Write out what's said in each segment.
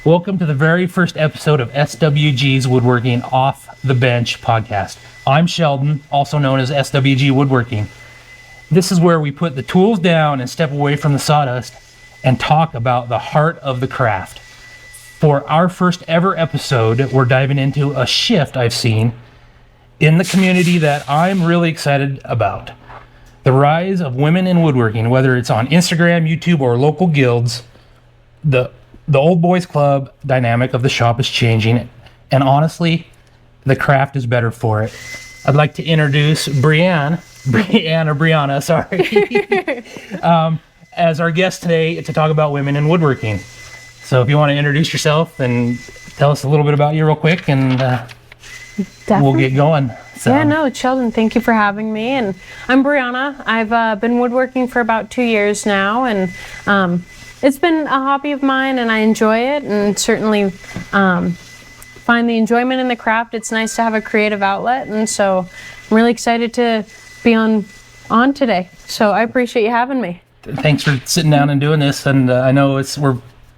Welcome to the very first episode of SWG's Woodworking Off the Bench podcast. I'm Sheldon, also known as SWG Woodworking. This is where we put the tools down and step away from the sawdust and talk about the heart of the craft. For our first ever episode, we're diving into a shift I've seen in the community that I'm really excited about. The rise of women in woodworking, whether it's on Instagram, YouTube, or local guilds. The old boys club dynamic of the shop is changing, and honestly, the craft is better for it. I'd like to introduce Brianna, as our guest today to talk about women in woodworking. So if you want to introduce yourself and tell us a little bit about you real quick, and we'll get going. So. Yeah, no, Sheldon, thank you for having me. And I'm Brianna. I've been woodworking for about 2 years now, and it's been a hobby of mine, and I enjoy it, and certainly find the enjoyment in the craft. It's nice to have a creative outlet, and so I'm really excited to be on today. So I appreciate you having me. Thanks for sitting down and doing this. And I know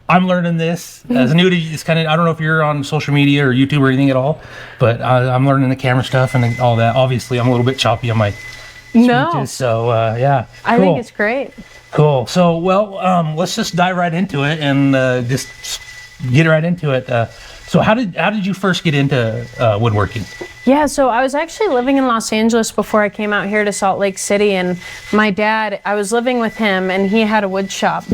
I'm learning this as new to you. It's kind of, I don't know if you're on social media or YouTube or anything at all, but I'm learning the camera stuff and all that. Obviously, I'm a little bit choppy on my speeches, so yeah. I think it's great. Cool. So, let's just dive right into it and just get right into it. So how did you first get into woodworking? Yeah, so I was actually living in Los Angeles before I came out here to Salt Lake City, and my dad, I was living with him, and he had a wood shop.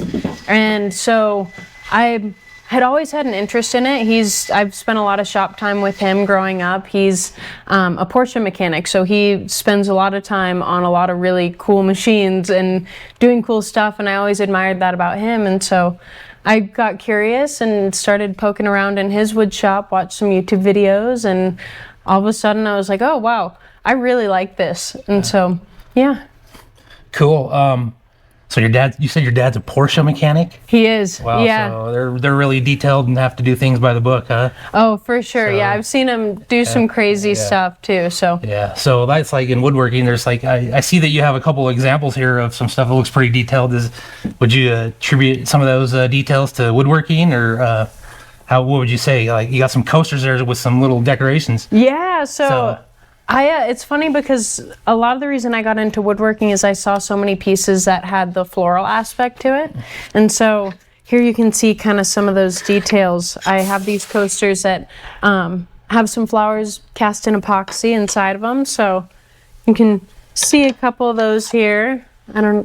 And so I had always had an interest in it. I've spent a lot of shop time with him growing up. He's a Porsche mechanic, so he spends a lot of time on a lot of really cool machines and doing cool stuff, and I always admired that about him. And so I got curious and started poking around in his wood shop, watched some YouTube videos, and all of a sudden I was like, oh wow, I really like this. And so, yeah. Cool. So you said your dad's a Porsche mechanic? He is. Wow, yeah. So they're really detailed and have to do things by the book, huh? Oh, for sure. So, yeah, I've seen him do some crazy stuff too. So yeah, so that's like in woodworking. There's like I see that you have a couple of examples here of some stuff that looks pretty detailed. Would you attribute some of those details to woodworking, or what would you say? Like you got some coasters there with some little decorations. Yeah. So it's funny because a lot of the reason I got into woodworking is I saw so many pieces that had the floral aspect to it. And so here you can see kind of some of those details. I have these coasters that have some flowers cast in epoxy inside of them. So you can see a couple of those here. I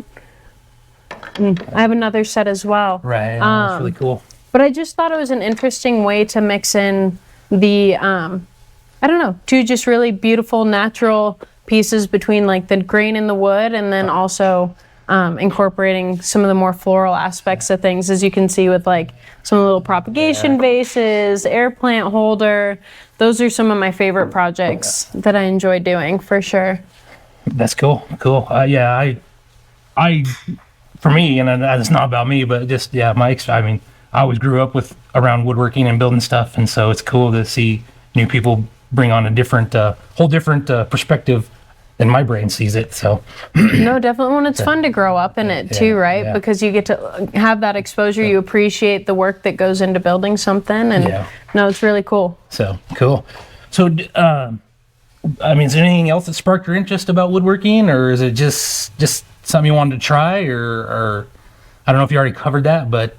have another set as well. Right, that's really cool. But I just thought it was an interesting way to mix in the two just really beautiful natural pieces between like the grain in the wood, and then also incorporating some of the more floral aspects of things, as you can see with like some little propagation vases, air plant holder. Those are some of my favorite projects that I enjoy doing, for sure. That's cool. I for me, and it's not about me, but just I always grew up around woodworking and building stuff, and so it's cool to see new people bring on a whole different perspective than my brain sees it. So no, definitely. When it's fun to grow up in it too, right? Because you get to have that exposure. You appreciate the work that goes into building something, and no, it's really cool. So cool. So is there anything else that sparked your interest about woodworking, or is it just something you wanted to try, or I don't know if you already covered that, but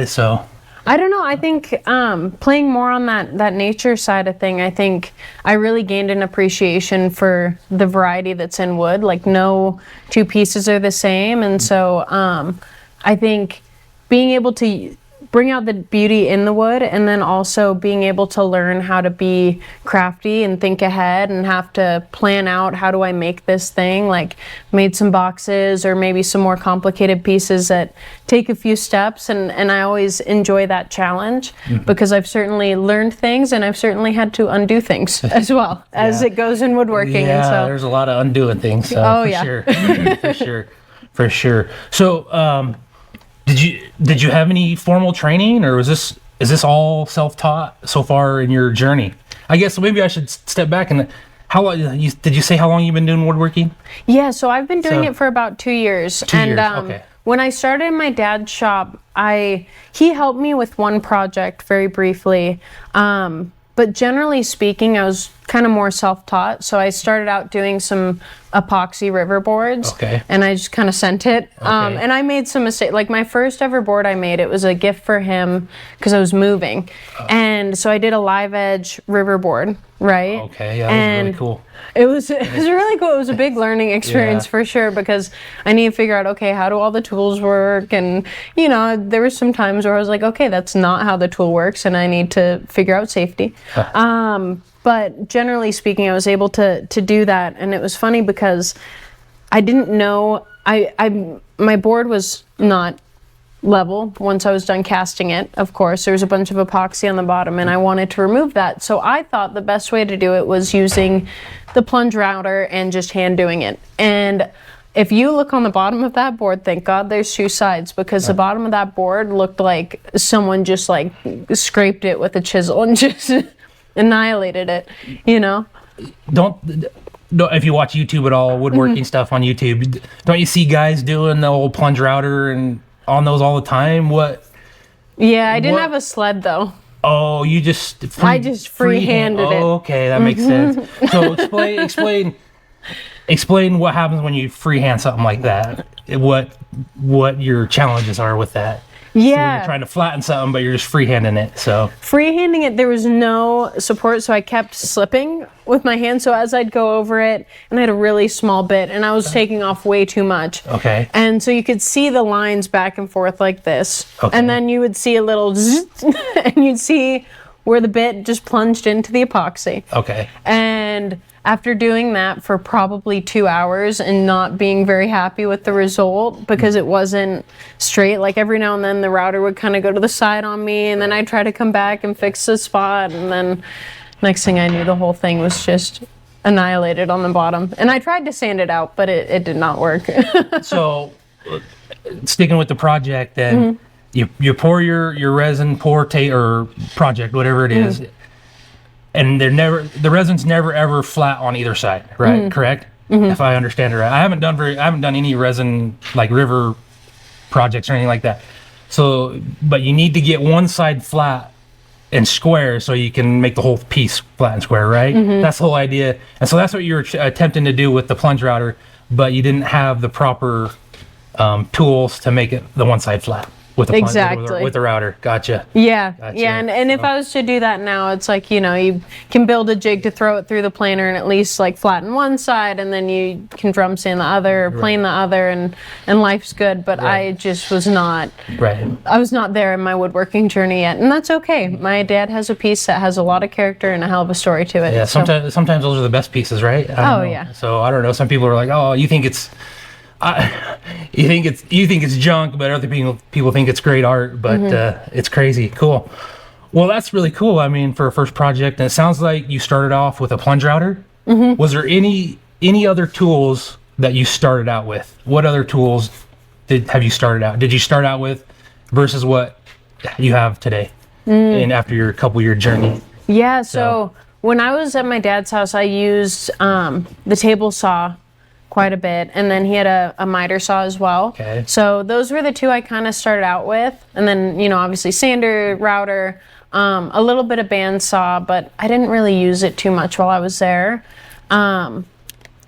so I don't know. I think playing more on that nature side of thing, I think I really gained an appreciation for the variety that's in wood. Like no two pieces are the same. And so I think being able to bring out the beauty in the wood, and then also being able to learn how to be crafty and think ahead and have to plan out, how do I make this thing? Like made some boxes or maybe some more complicated pieces that take a few steps, and I always enjoy that challenge because I've certainly learned things, and I've certainly had to undo things as well as it goes in woodworking. Yeah, and so there's a lot of undoing things. So for sure. So Did you have any formal training, or is this all self-taught so far in your journey? I guess maybe I should step back and how long did you say how long you've been doing woodworking? Yeah, so I've been doing it for about 2 years. 2 years. Okay. when I started in my dad's shop, he helped me with one project very briefly. But generally speaking, I was kind of more self-taught. So I started out doing some epoxy river boards. Okay. And I just kind of sent it. Okay. And I made some mistakes. Like my first ever board I made, it was a gift for him because I was moving. And so I did a live edge river board, right? Okay, yeah, that was really cool. It was really cool. It was a big learning experience for sure, because I need to figure out, okay, how do all the tools work? And, you know, there were some times where I was like, okay, that's not how the tool works, and I need to figure out safety. But generally speaking, I was able to do that. And it was funny because I didn't know, my board was not level once I was done casting it. Of course, there was a bunch of epoxy on the bottom, and I wanted to remove that. So I thought the best way to do it was using the plunge router and just hand doing it. And if you look on the bottom of that board, thank God there's two sides, because the bottom of that board looked like someone just like scraped it with a chisel and just annihilated it, you know? Don't if you watch YouTube at all, woodworking stuff on YouTube, don't you see guys doing the old plunge router and on those all the time? Yeah, I didn't have a sled though. Oh, you just I just free-handed it. Oh, okay, that makes sense. So explain what happens when you freehand something like that. What your challenges are with that. Yeah. So when you're trying to flatten something, but you're just freehanding it. So freehanding it, there was no support, so I kept slipping with my hand. So as I'd go over it, and I had a really small bit, and I was taking off way too much. Okay. And so you could see the lines back and forth like this. Okay. And then you would see a little zzz, and you'd see where the bit just plunged into the epoxy. Okay. And after doing that for probably 2 hours and not being very happy with the result because it wasn't straight, like every now and then the router would kind of go to the side on me, and then I'd try to come back and fix the spot, and then next thing I knew, the whole thing was just annihilated on the bottom. And I tried to sand it out, but it did not work. So sticking with the project, then you pour your resin or project, whatever it is, and the resin's never ever flat on either side, right? Correct? If I understand it right. I haven't done any resin like river projects or anything like that. So, but you need to get one side flat and square so you can make the whole piece flat and square, right? That's the whole idea. And so that's what you were attempting to do with the plunge router, but you didn't have the proper tools to make it the one side flat. With the Exactly. with the router. Gotcha. Yeah. Gotcha. Yeah. And if I was to do that now, it's like, you know, you can build a jig to throw it through the planer and at least like flatten one side, and then you can drum sand the other, or plane the other, and life's good. But I just was not, I was not there in my woodworking journey yet. And that's okay. My dad has a piece that has a lot of character and a hell of a story to it. Yeah. Sometimes those are the best pieces, right? Yeah. So I don't know. Some people are like, oh, you think it's junk, but other people think it's great art, but it's crazy cool. Well, that's really cool. I mean, for a first project, and it sounds like you started off with a plunge router. Was there any other tools that you started out with? What other tools did you start out with versus what you have today and after your couple year journey? Yeah, so when I was at my dad's house, I used the table saw quite a bit, and then he had a miter saw as well. Okay. So those were the two I kind of started out with, and then, you know, obviously sander, router, a little bit of bandsaw, but I didn't really use it too much while I was there. So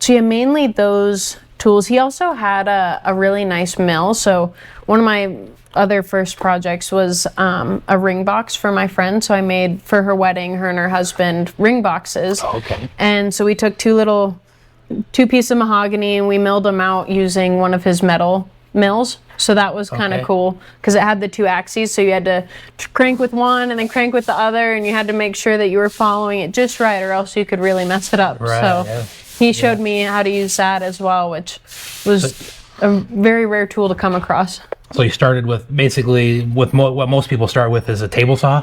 yeah, mainly those tools. He also had a really nice mill. So one of my other first projects was a ring box for my friend. So I made for her wedding, her and her husband, ring boxes. Okay. And so we took two pieces of mahogany, and we milled them out using one of his metal mills. So that was kind of cool because it had the two axes. So you had to crank with one and then crank with the other, and you had to make sure that you were following it just right, or else you could really mess it up. Right, he showed me how to use that as well, which was a very rare tool to come across. So you started with basically what most people start with is a table saw.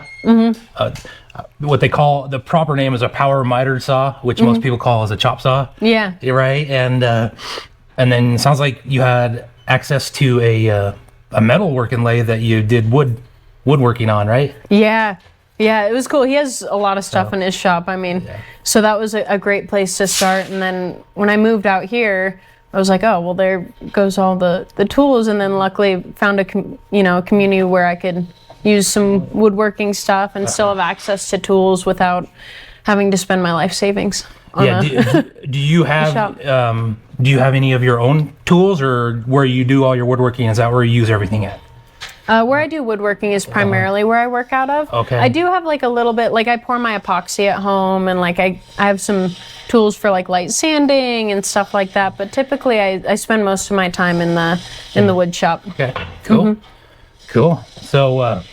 What they call, the proper name is a power mitered saw, which most people call as a chop saw. Yeah. You're right. And then it sounds like you had access to a metal working lathe that you did woodworking on, right? Yeah. Yeah, it was cool. He has a lot of stuff in his shop. I mean, so that was a great place to start. And then when I moved out here, I was like, oh, well, there goes all the tools. And then luckily found a community where I could use some woodworking stuff and still have access to tools without having to spend my life savings on do you have do you have any of your own tools, or where you do all your woodworking, is that where you use everything at? Where I do woodworking is primarily where I work out of. Okay. I do have like a little bit, like I pour my epoxy at home, and like I have some tools for like light sanding and stuff like that. But typically I spend most of my time in the wood shop. Okay, cool. Cool. So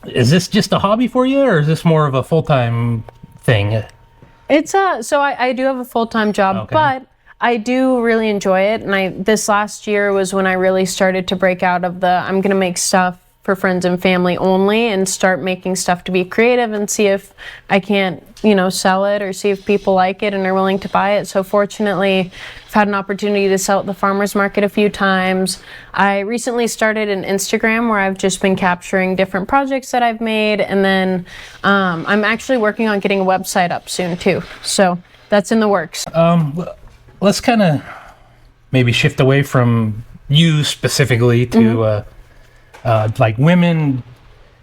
is this just a hobby for you, or is this more of a full-time thing? It's so I do have a full-time job, but I do really enjoy it. And this last year was when I really started to break out of I'm going to make stuff for friends and family only, and start making stuff to be creative and see if I can't, sell it, or see if people like it and are willing to buy it. So fortunately, I've had an opportunity to sell at the farmer's market a few times. I recently started an Instagram where I've just been capturing different projects that I've made. And then I'm actually working on getting a website up soon too. So that's in the works. Let's kind of maybe shift away from you specifically to like women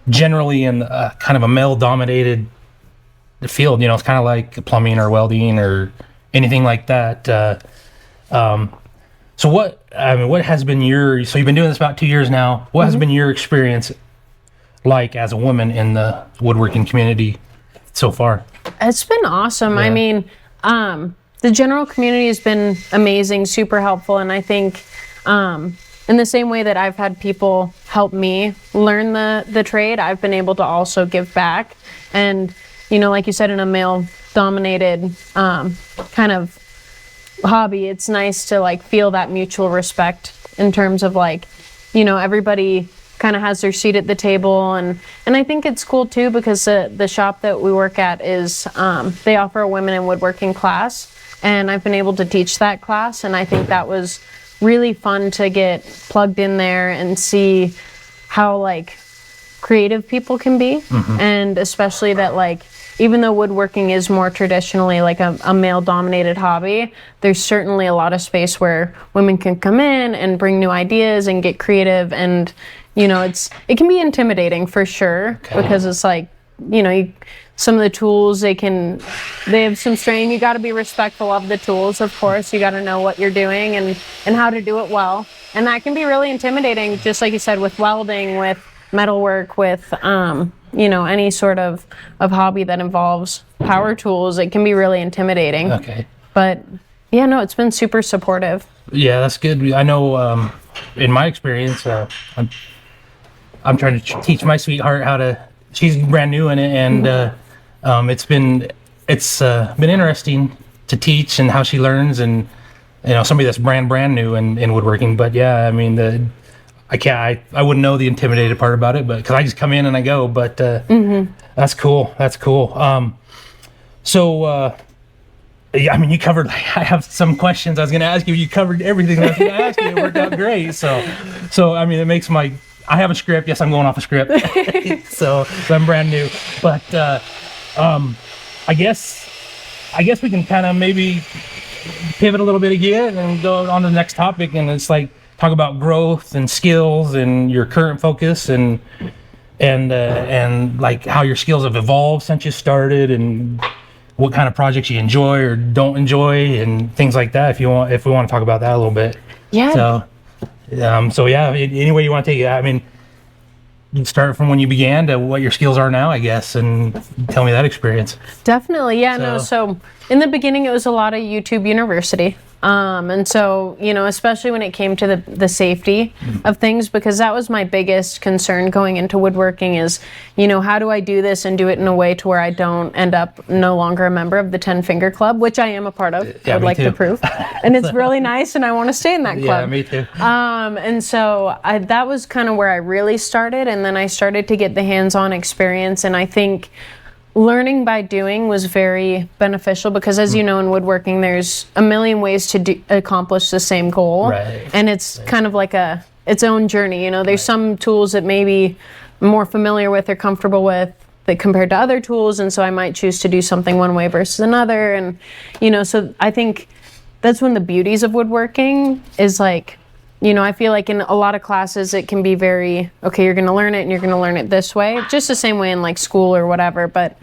generally in kind of a male-dominated field. It's kind of like plumbing or welding or anything like that. So what has been so you've been doing this about 2 years now. What has been your experience like as a woman in the woodworking community so far? It's been awesome. Yeah. I mean, the general community has been amazing, super helpful. And I think in the same way that I've had people help me learn the trade, I've been able to also give back. And, like you said, in a male-dominated kind of hobby, it's nice to like feel that mutual respect in terms of like, everybody kind of has their seat at the table. And I think it's cool too, because the shop that we work at is, they offer a women in woodworking class. And I've been able to teach that class, and I think that was really fun to get plugged in there and see how like creative people can be. And especially that like, even though woodworking is more traditionally like a male-dominated hobby, there's certainly a lot of space where women can come in and bring new ideas and get creative. And it can be intimidating for sure, because it's like, some of the tools they have some strain. You got to be respectful of the tools, of course. You got to know what you're doing and how to do it well. And that can be really intimidating, just like you said, with welding, with metalwork, with any sort of hobby that involves power tools. It can be really intimidating. Okay. But yeah, no, it's been super supportive. Yeah, that's good. I know in my experience, I'm trying to teach my sweetheart how to. She's brand new in it, and it's been interesting to teach and how she learns, and somebody that's brand new in woodworking. But yeah, I mean I wouldn't know the intimidated part about it, but because I just come in and I go. But that's cool. That's cool. Yeah, I mean, you covered. I have some questions I was going to ask you. You covered everything I was going to ask you. It worked out great. So I mean, it makes I have a script. Yes, I'm going off a script. so I'm brand new. But I guess we can kind of maybe pivot a little bit again and go on to the next topic. And it's like talk about growth and skills and your current focus and like how your skills have evolved since you started, and what kind of projects you enjoy or don't enjoy and things like that. If we want to talk about that a little bit. Yeah. So yeah, any way you want to take it. I mean, you can start from when you began to what your skills are now, I guess, and tell me that experience. Definitely, yeah. So in the beginning, it was a lot of YouTube University. And so, especially when it came to the safety of things, because that was my biggest concern going into woodworking is, how do I do this and do it in a way to where I don't end up no longer a member of the 10-Finger Club, which I am a part of. Yeah, I would like too. to prove. And it's really nice, and I want to stay in that club. Yeah, me too. And so that was kind of where I really started. And then I started to get the hands-on experience. And I think learning by doing was very beneficial, because as you know, in woodworking, there's a million ways to accomplish the same goal. Right. And it's kind of like its own journey. There's some tools that maybe I'm more familiar with or comfortable with that compared to other tools. And so I might choose to do something one way versus another. And, so I think that's one of the beauties of woodworking is like, you know, I feel like in a lot of classes it can be very, okay, you're going to learn it and you're going to learn it this way, just the same way in like school or whatever. But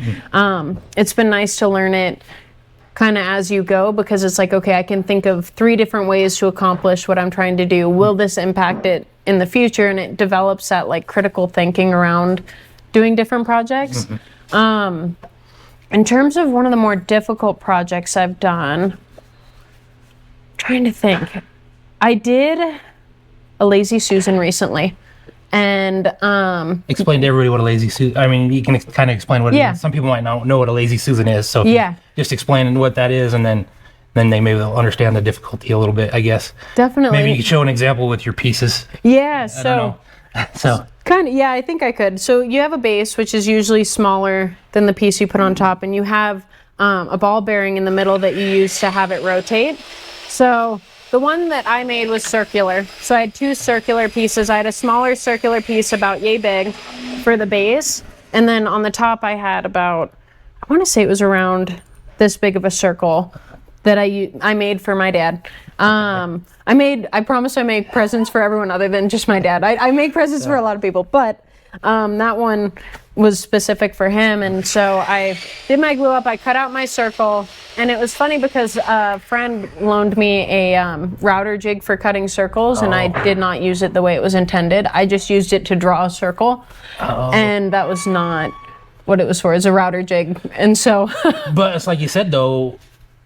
it's been nice to learn it kind of as you go, because it's like, okay, I can think of 3 different ways to accomplish what I'm trying to do. Will this impact it in the future? And it develops that like critical thinking around doing different projects. In terms of one of the more difficult projects I've done, trying to think, I did a Lazy Susan recently. And explain to everybody what a lazy Susan. I mean, you can kind of explain what it is. Some people might not know what a lazy Susan is, so if you just explain what that is, and then they maybe will understand the difficulty a little bit, I guess. Definitely. Maybe you could show an example with your pieces. Yeah. I don't know. So kind of, yeah, I think I could. So you have a base, which is usually smaller than the piece you put on top, and you have a ball bearing in the middle that you use to have it rotate. So the one that I made was circular. So I had 2 circular pieces. I had a smaller circular piece about yay big for the base. And then on the top I had about, I want to say it was around this big of a circle that I made for my dad. I promise I make presents for everyone other than just my dad. I make presents for a lot of people, but that one was specific for him. And so I did my glue up, I cut out my circle, and it was funny because a friend loaned me a router jig for cutting circles, and I did not use it the way it was intended. I just used it to draw a circle, and that was not what it was for. It's a router jig. And so but it's like you said though,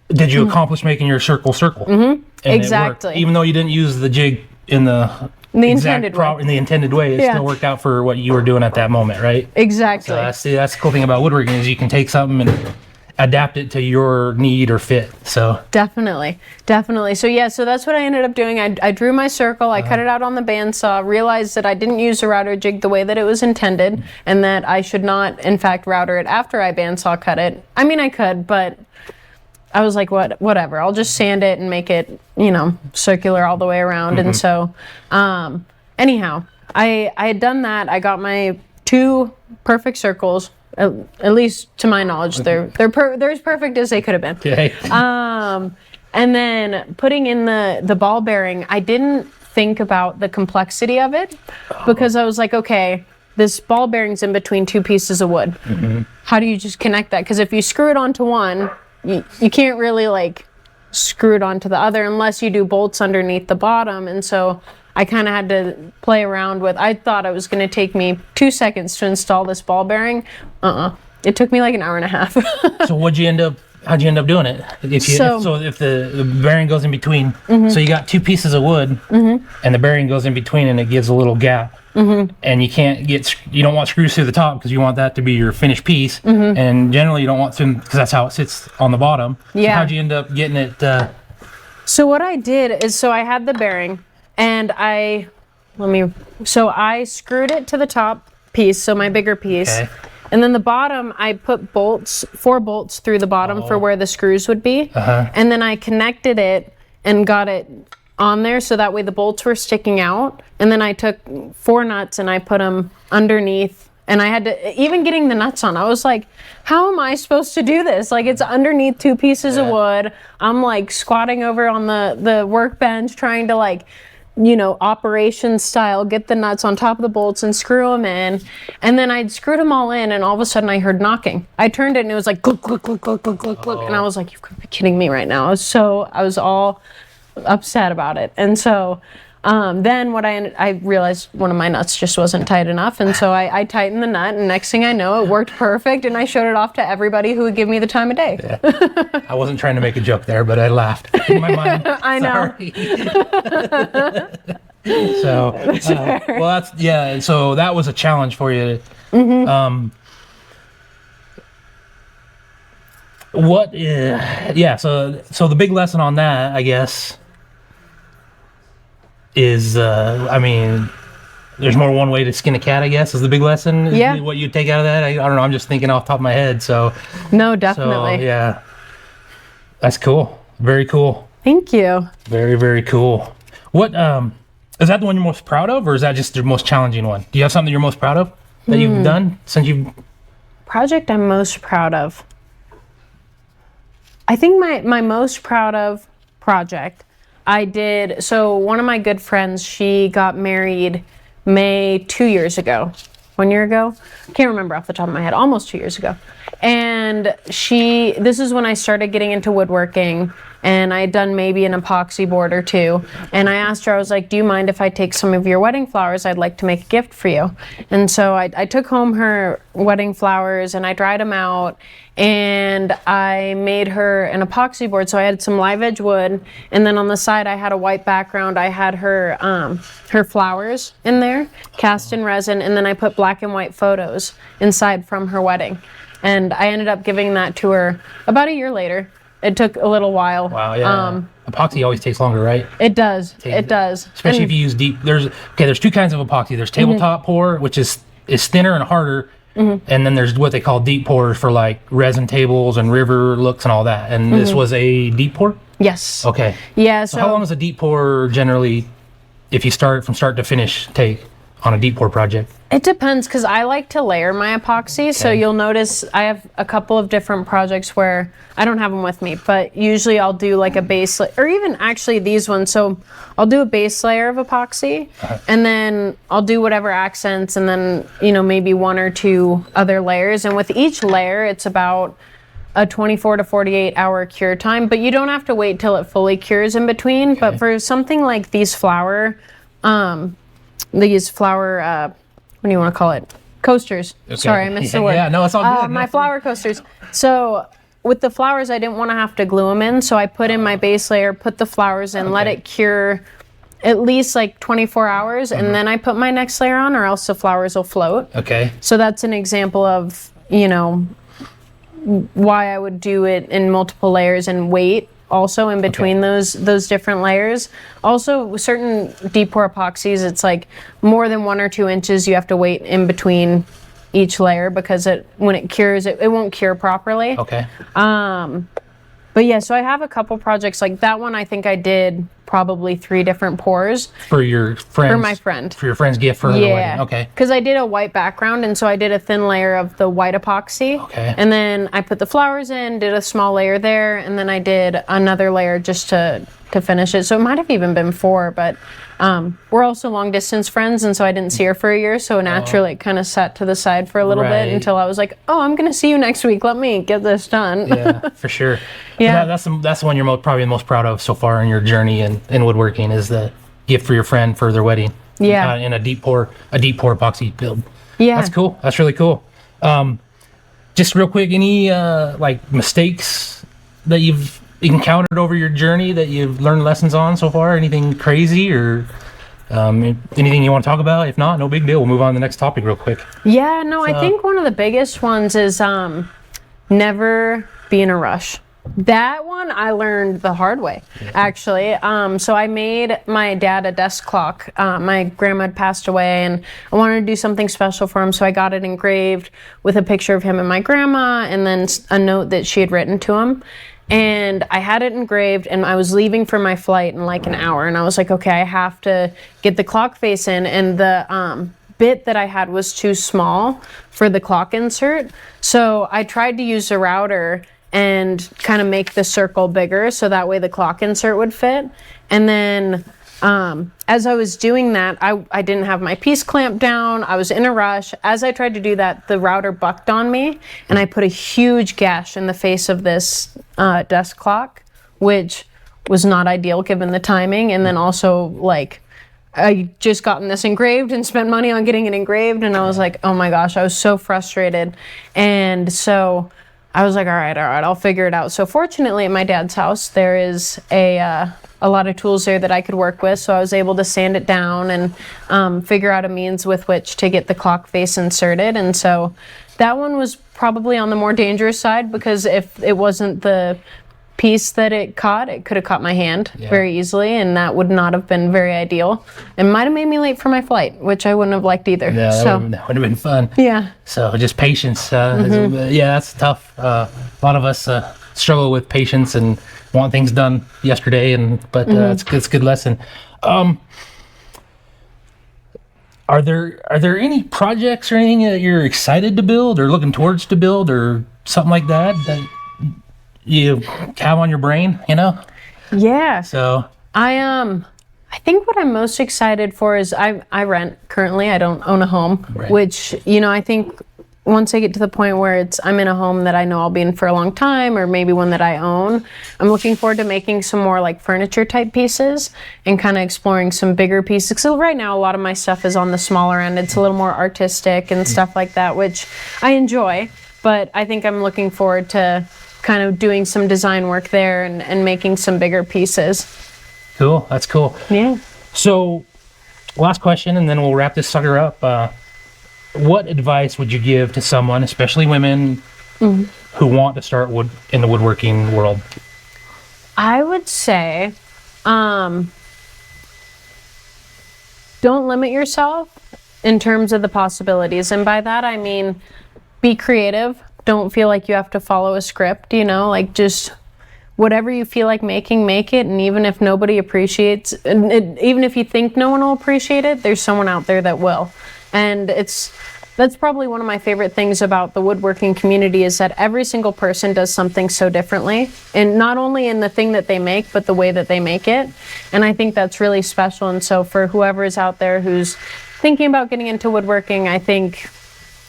did you accomplish making your circle? Mm-hmm. Exactly. Even though you didn't use the jig in the intended way, it still worked out for what you were doing at that moment, right? Exactly. So that's the cool thing about woodworking is you can take something and adapt it to your need or fit. So definitely. So that's what I ended up doing. I drew my circle, I cut it out on the bandsaw, realized that I didn't use the router jig the way that it was intended, and that I should not, in fact, router it after I bandsaw cut it. I mean, I could, but I was like, whatever. I'll just sand it and make it, circular all the way around. And so, anyhow, I had done that. I got my 2 perfect circles. At least to my knowledge, they're as perfect as they could have been. Okay. And then putting in the ball bearing, I didn't think about the complexity of it because I was like, okay, this ball bearing's in between 2 pieces of wood. How do you just connect that? Because if you screw it onto one, you can't really like screw it onto the other unless you do bolts underneath the bottom. And so I kind of had to play around with, I thought it was going to take me 2 seconds to install this ball bearing. It took me like an hour and a half. So how'd you end up doing it? If the bearing goes in between, so you got 2 pieces of wood and the bearing goes in between and it gives a little gap. And you don't want screws through the top because you want that to be your finished piece. And generally you don't want to, because that's how it sits on the bottom. Yeah. So how'd you end up getting it? So what I did is, I had the bearing and I screwed it to the top piece, so my bigger piece. Okay. And then the bottom, I put 4 bolts through the bottom for where the screws would be. And then I connected it and got it on there so that way the bolts were sticking out. And then I took 4 nuts and I put them underneath. And I had to, even getting the nuts on, I was like, how am I supposed to do this? Like, it's underneath 2 pieces of wood. I'm like squatting over on the workbench trying to like, operation style, get the nuts on top of the bolts and screw them in. And then I'd screwed them all in and all of a sudden I heard knocking. I turned it and it was like, gluk, gluk, gluk, gluk, gluk, gluk, gluk. And I was like, you've got to be kidding me right now. I was all upset about it. And so then I realized one of my nuts just wasn't tight enough. And so I tightened the nut and next thing I know, it worked perfect. And I showed it off to everybody who would give me the time of day. Yeah. I wasn't trying to make a joke there, but I laughed in my mind. I know. So, so that was a challenge for you. So the big lesson on that, I guess, is, there's more one way to skin a cat, I guess, is the big lesson. Yeah. What you take out of that? I don't know. I'm just thinking off the top of my head. So. No, definitely. So, yeah. That's cool. Very cool. Thank you. Very, very cool. What, is that the one you're most proud of, or is that just the most challenging one? Do you have something you're most proud of that you've done since you've... Project I'm most proud of. I think my most proud of project, so one of my good friends, she got married May 2 years ago. 1 year ago? I can't remember off the top of my head. Almost 2 years ago. And this is when I started getting into woodworking, and I had done maybe an epoxy board or two. And I asked her, I was like, do you mind if I take some of your wedding flowers? I'd like to make a gift for you. And so I took home her wedding flowers and I dried them out, and I made her an epoxy board. So I had some live edge wood, and then on the side I had a white background. I had her flowers in there, cast in resin, and then I put black and white photos inside from her wedding. And I ended up giving that to her about a year later. It took a little while. Wow, yeah. Epoxy always takes longer, right? It does. It does. Especially if you use deep. There's two kinds of epoxy. There's tabletop pour, which is thinner and harder, and then there's what they call deep pour for like resin tables and river looks and all that. And this was a deep pour? Yes. Okay. Yeah. So how long does a deep pour generally, if you start from start to finish, take on a deep pour project? It depends, because I like to layer my epoxy. Okay. So you'll notice I have a couple of different projects where I don't have them with me, but usually I'll do like a base or even actually these ones. So I'll do a base layer of epoxy, and then I'll do whatever accents, and then, maybe one or two other layers. And with each layer, it's about a 24 to 48 hour cure time, but you don't have to wait till it fully cures in between. Okay. But for something like these flower, what do you want to call it? Coasters. Okay. Sorry, I missed the word. Yeah, no, it's all good. My flower coasters. So with the flowers, I didn't want to have to glue them in, so I put in my base layer, put the flowers in, let it cure at least like 24 hours, and then I put my next layer on, or else the flowers will float. Okay. So that's an example of, why I would do it in multiple layers and wait also in between those different layers. Also, certain deep pour epoxies, it's like more than 1 or 2 inches you have to wait in between each layer, because when it cures, it won't cure properly. Okay. But yeah, so I have a couple projects like that one. I think I did probably 3 different pours. For your friend? For my friend. For your friend's gift for her wedding. Okay. Because I did a white background, and so I did a thin layer of the white epoxy. Okay. And then I put the flowers in, did a small layer there, and then I did another layer just to finish it. So it might have even been 4, but we're also long distance friends, and so I didn't see her for a year, so naturally it kind of sat to the side for a little bit until I was like, oh, I'm going to see you next week. Let me get this done. Yeah, for sure. Yeah. So that's the one you're probably the most proud of so far in your journey in woodworking, is the gift for your friend for their wedding. Yeah. In a deep pour epoxy build. Yeah. That's cool. That's really cool. Just real quick, any like mistakes that you've encountered over your journey that you've learned lessons on so far? Anything crazy, or anything you want to talk about? If not, no big deal. We'll move on to the next topic real quick. Yeah, no, I think one of the biggest ones is never be in a rush. That one I learned the hard way, actually. So I made my dad a desk clock. My grandma had passed away, and I wanted to do something special for him, so I got it engraved with a picture of him and my grandma, and then a note that she had written to him. And I had it engraved, and I was leaving for my flight in like an hour, and I was like, okay, I have to get the clock face in, and the bit that I had was too small for the clock insert. So I tried to use a router and kind of make the circle bigger so that way the clock insert would fit. And then as I was doing that, I didn't have my piece clamped down. I was in a rush. As I tried to do that, the router bucked on me, and I put a huge gash in the face of this desk clock, which was not ideal given the timing. And then also, like, I just gotten this engraved and spent money on getting it engraved, and I was like, oh my gosh, I was so frustrated. And so I was like, all right, I'll figure it out. So fortunately at my dad's house, there is a lot of tools there that I could work with. So I was able to sand it down and figure out a means with which to get the clock face inserted. And so that one was probably on the more dangerous side, because if it wasn't the piece that it could have caught my hand very easily, and that would not have been very ideal. It might have made me late for my flight, which I wouldn't have liked either. Yeah, that would have been fun. Yeah. So just patience. That's tough. A lot of us struggle with patience and want things done yesterday, but it's a good lesson. Are there any projects or anything that you're excited to build or looking towards to build or something like that you have on your brain, Yeah. So I think what I'm most excited for is I rent currently. I don't own a home, Right. which, I think once I get to the point where I'm in a home that I know I'll be in for a long time, or maybe one that I own, I'm looking forward to making some more like furniture type pieces and kind of exploring some bigger pieces. So right now, a lot of my stuff is on the smaller end. It's a little more artistic and stuff like that, which I enjoy, but I think I'm looking forward to kind of doing some design work there and making some bigger pieces. cool. That's cool. Yeah. So, last question, and then we'll wrap this sucker up. What advice would you give to someone, especially women, who want to start in the woodworking world? I would say, don't limit yourself in terms of the possibilities. And by that, I mean, be creative. Don't feel like you have to follow a script, like just whatever you feel like making, make it. And even if nobody appreciates, even if you think no one will appreciate it, there's someone out there that will. And that's probably one of my favorite things about the woodworking community, is that every single person does something so differently, and not only in the thing that they make, but the way that they make it. And I think that's really special. And so for whoever is out there who's thinking about getting into woodworking, I think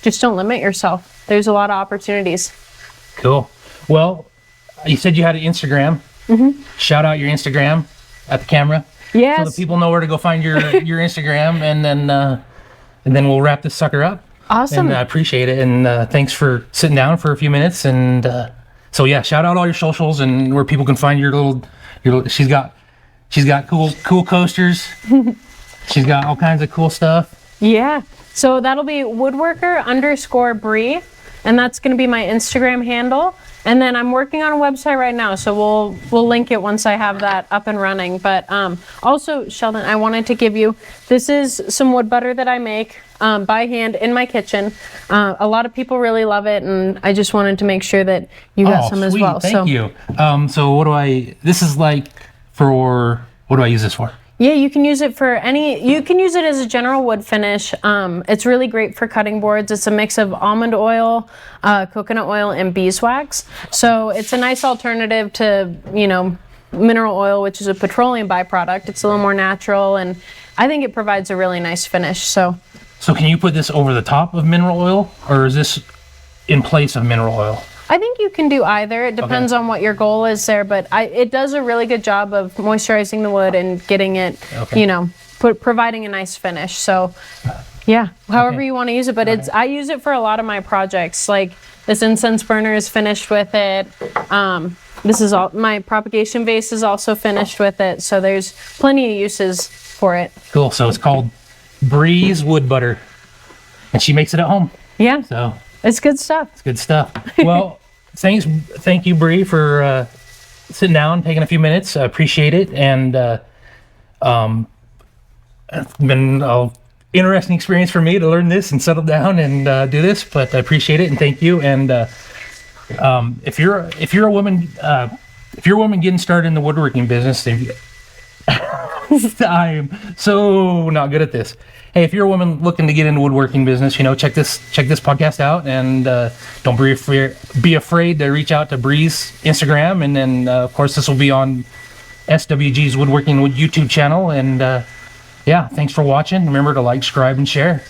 just don't limit yourself. There's a lot of opportunities. Cool. Well, you said you had an Instagram. Shout out your Instagram at the camera. Yes. So that people know where to go find your Instagram, and then we'll wrap this sucker up. Awesome. And I appreciate it, and thanks for sitting down for a few minutes. And so yeah, shout out all your socials and where people can find your little. She's got cool coasters. She's got all kinds of cool stuff. Yeah. So that'll be woodworker_Bree, and that's going to be my Instagram handle. And then I'm working on a website right now, so we'll link it once I have that up and running. But also, Sheldon, I wanted to give you, this is some wood butter that I make by hand in my kitchen. A lot of people really love it, and I just wanted to make sure that you got some as sweet. well. Thank you. So this is like for, what do I use this for? Yeah, you can use it you can use it as a general wood finish. It's really great for cutting boards. It's a mix of almond oil, coconut oil, and beeswax. So it's a nice alternative to, mineral oil, which is a petroleum byproduct. It's a little more natural, and I think it provides a really nice finish. So can you put this over the top of mineral oil, or is this in place of mineral oil? I think you can do either. It depends on what your goal is there, but it does a really good job of moisturizing the wood and getting it, providing a nice finish. So, yeah, however you want to use it. But I use it for a lot of my projects. Like this incense burner is finished with it. This is all my propagation vase is also finished with it. So there's plenty of uses for it. Cool. So it's called Bree's Wood Butter, and she makes it at home. Yeah. So it's good stuff. it's good stuff. Well, thank you, Bree, for sitting down, taking a few minutes. I appreciate it, and it's been an interesting experience for me to learn this and settle down and do this. But I appreciate it, and thank you. And if you're a woman getting started in the woodworking business, I'm so not good at this. Hey, if you're a woman looking to get into woodworking business, check this podcast out, and don't be afraid to reach out to Bree's Instagram, and then of course this will be on SWG's Woodworking YouTube channel. And yeah, thanks for watching. Remember to like, subscribe, and share.